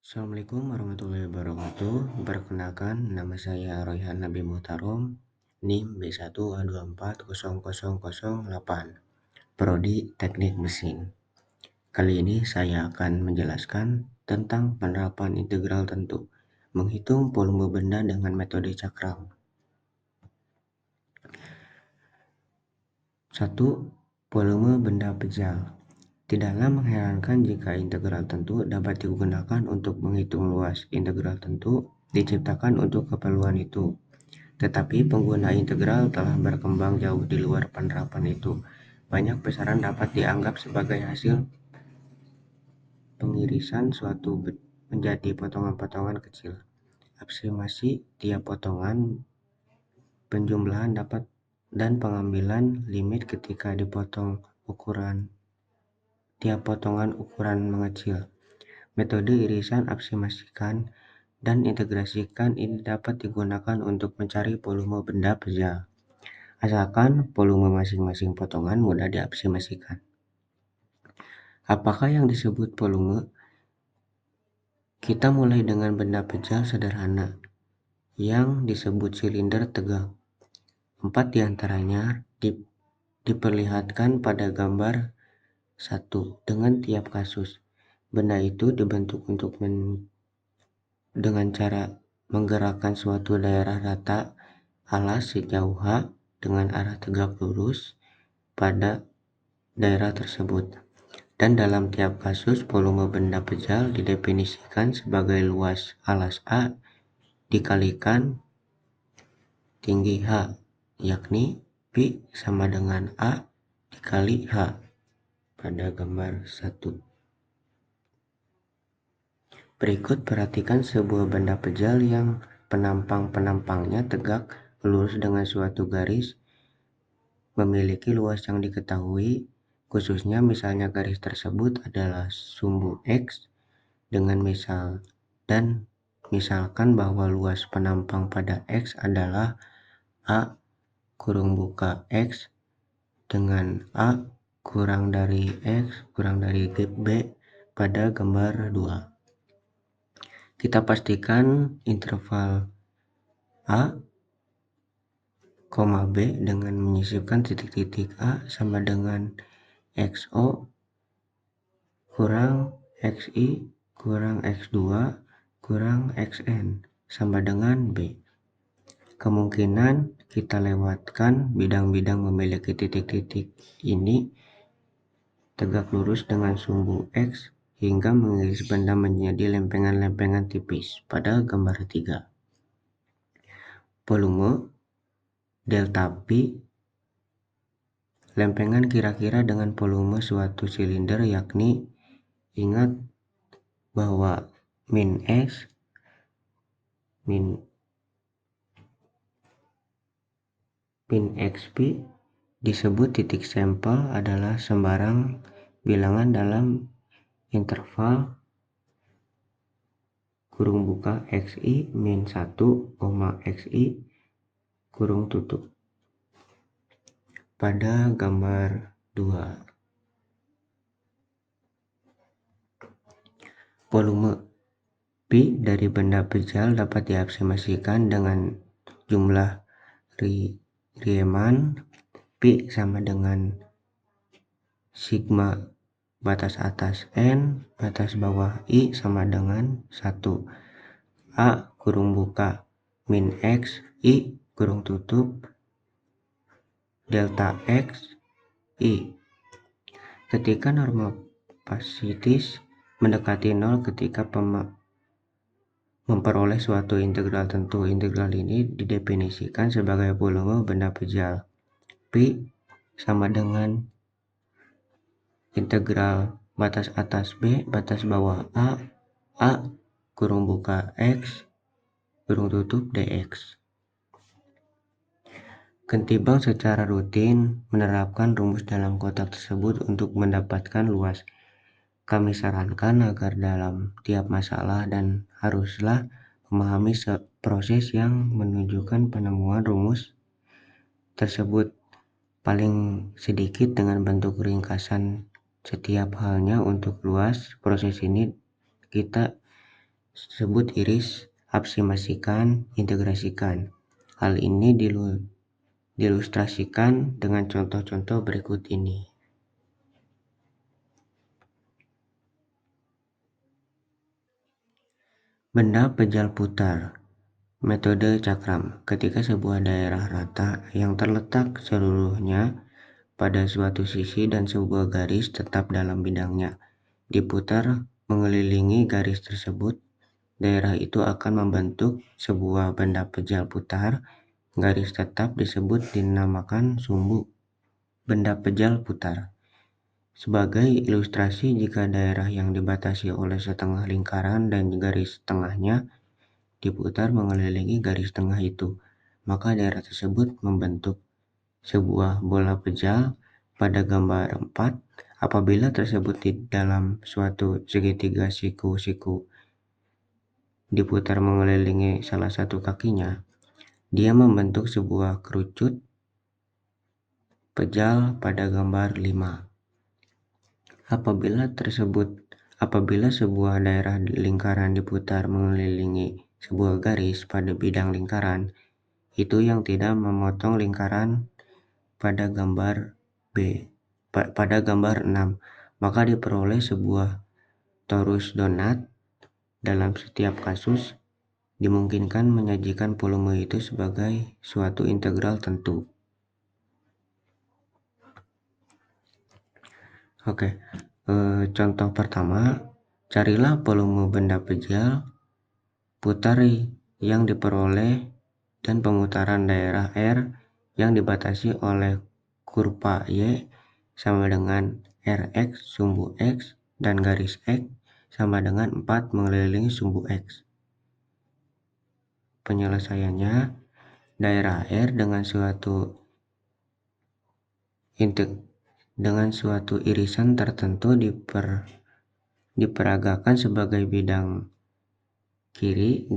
Assalamualaikum warahmatullahi wabarakatuh. Perkenalkan, nama saya Royhan Nabi Muhtarom, NIM B1240008, Prodi Teknik Mesin. Kali ini saya akan menjelaskan tentang penerapan integral tentu, menghitung volume benda dengan metode cakram. 1. Volume benda pejal. Tidaklah mengherankan jika integral tentu dapat digunakan untuk menghitung luas. Integral tentu diciptakan untuk keperluan itu, tetapi pengguna integral telah berkembang jauh di luar penerapan itu. Banyak besaran dapat dianggap sebagai hasil pengirisan suatu menjadi potongan-potongan kecil. Approximasi tiap potongan, penjumlahan dapat dan pengambilan limit ketika dipotong tiap potongan ukuran mengecil. Metode irisan approximasikan dan integrasikan ini dapat digunakan untuk mencari volume benda pejal, asalkan volume masing-masing potongan mudah diapproximasikan. Apakah yang disebut volume? Kita mulai dengan benda pejal sederhana yang disebut silinder tegak. 4 diantaranya diperlihatkan pada gambar 1 dengan tiap kasus. Benda itu dibentuk dengan cara menggerakkan suatu daerah rata alas sejauh H dengan arah tegak lurus pada daerah tersebut. Dan dalam tiap kasus, volume benda pejal didefinisikan sebagai luas alas A dikalikan tinggi H, yakni Pi sama dengan A dikali H pada gambar 1. Berikut perhatikan sebuah benda pejal yang penampang-penampangnya tegak lurus dengan suatu garis memiliki luas yang diketahui, khususnya misalnya garis tersebut adalah sumbu X dengan misalkan bahwa luas penampang pada X adalah A kurung buka X dengan A kurang dari X kurang dari B pada gambar 2. Kita pastikan interval A, B dengan menyisipkan titik-titik A sama dengan XO kurang XI kurang X2 kurang XN sama dengan B. Kemungkinan kita lewatkan bidang-bidang memiliki titik-titik ini tegak lurus dengan sumbu X hingga mengiris benda menjadi lempengan-lempengan tipis pada gambar 3. Volume delta P lempengan kira-kira dengan volume suatu silinder, yakni ingat bahwa min XP disebut titik sampel adalah sembarang bilangan dalam interval kurung buka XI min 1, XI kurung tutup pada gambar 2. Volume Pi dari benda pejal dapat diapproximasikan dengan jumlah Riemann. Pi sama dengan sigma batas atas N batas bawah I sama dengan 1. A kurung buka min X I kurung tutup delta X I. Ketika norma pasitis mendekati 0 ketika memperoleh suatu integral tentu. Integral ini didefinisikan sebagai volume benda pejal. Pi sama dengan integral batas atas B batas bawah A kurung buka X kurung tutup dx. Ketimbang secara rutin menerapkan rumus dalam kotak tersebut untuk mendapatkan luas, kami sarankan agar dalam tiap masalah dan haruslah memahami proses yang menunjukkan penemuan rumus tersebut paling sedikit dengan bentuk ringkasan setiap halnya untuk luas. Proses ini kita sebut iris, absimasikan, integrasikan. Hal ini diilustrasikan dengan contoh-contoh berikut ini. Benda pejal putar. Metode cakram. Ketika sebuah daerah rata yang terletak seluruhnya pada suatu sisi dan sebuah garis tetap dalam bidangnya diputar mengelilingi garis tersebut, daerah itu akan membentuk sebuah benda pejal putar. Garis tetap disebut dinamakan sumbu benda pejal putar. Sebagai ilustrasi, jika daerah yang dibatasi oleh setengah lingkaran dan garis tengahnya diputar mengelilingi garis tengah itu, maka daerah tersebut membentuk sebuah bola pejal pada gambar 4. Apabila tersebut di dalam suatu segitiga siku-siku diputar mengelilingi salah satu kakinya, dia membentuk sebuah kerucut pejal pada gambar 5. Apabila sebuah daerah lingkaran diputar mengelilingi sebuah garis pada bidang lingkaran, itu yang tidak memotong lingkaran pada gambar pada gambar 6, maka diperoleh sebuah torus donat. Dalam setiap kasus, dimungkinkan menyajikan volume itu sebagai suatu integral tentu. Oke, contoh pertama, carilah volume benda pejal putar yang diperoleh dan pemutaran daerah R yang dibatasi oleh kurva Y sama dengan Rx sumbu X dan garis X sama dengan 4 mengelilingi sumbu X. Penyelesaiannya, daerah R dengan suatu irisan tertentu diperagakan sebagai bidang kiri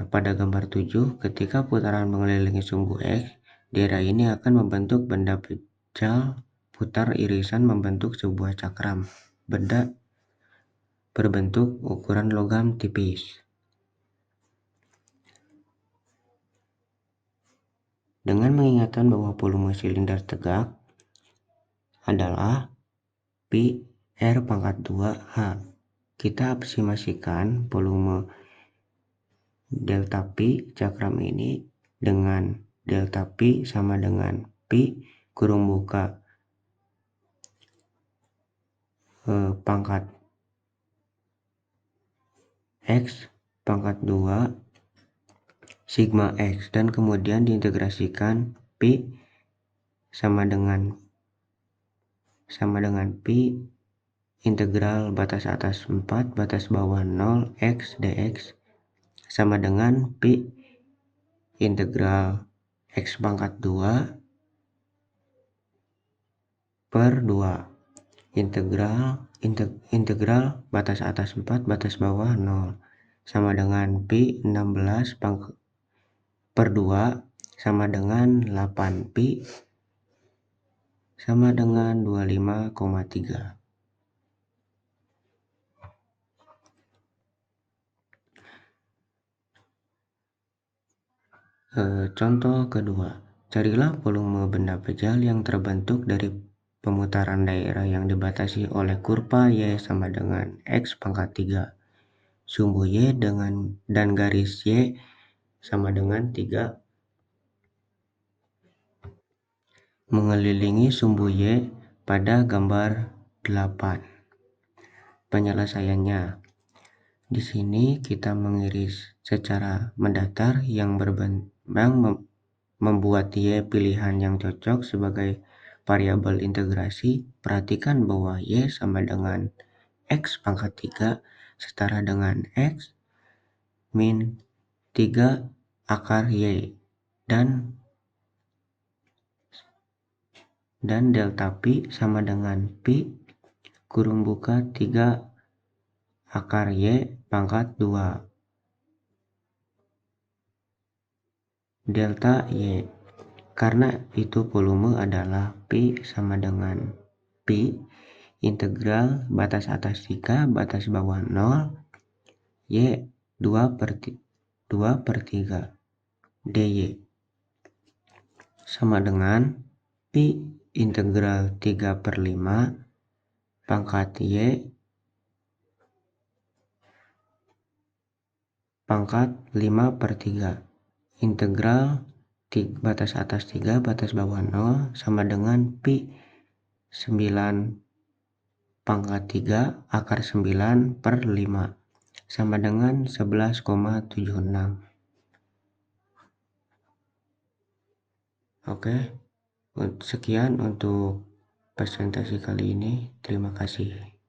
pada gambar 7. Ketika putaran mengelilingi sumbu X, daerah ini akan membentuk benda pejal putar irisan membentuk sebuah cakram benda berbentuk ukuran logam tipis. Dengan mengingatkan bahwa volume silinder tegak adalah pi R pangkat 2 H, kita absimasikan volume delta pi cakram ini dengan delta pi sama dengan pi kurung buka pangkat X pangkat 2 sigma X, dan kemudian diintegrasikan pi sama dengan pi integral batas atas 4 batas bawah 0 X dx sama dengan pi integral X pangkat 2 per 2 integral batas atas 4 batas bawah 0 sama dengan pi 16 per 2 sama dengan 8 pi sama dengan 25,3. Contoh kedua, carilah volume benda pejal yang terbentuk dari pemutaran daerah yang dibatasi oleh kurva Y sama dengan X pangkat 3. Sumbu Y dan garis Y sama dengan 3 mengelilingi sumbu Y pada gambar 8. Penyelesaiannya, di sini kita mengiris secara mendatar yang membuat Y pilihan yang cocok sebagai variabel integrasi. Perhatikan bahwa Y sama dengan X pangkat 3 setara dengan X min 3 akar Y dan delta pi sama dengan pi kurung buka 3 akar Y pangkat 2 delta Y. Karena itu volume adalah pi sama dengan pi integral batas atas 3 batas bawah 0 Y 2/3 dy sama dengan pi integral 3/5 pangkat y pangkat 5/3 integral batas atas 3 batas bawah 0 sama dengan pi 9 pangkat 3 akar 9/5 sama dengan 11,76. Oke, sekian untuk presentasi kali ini. Terima kasih.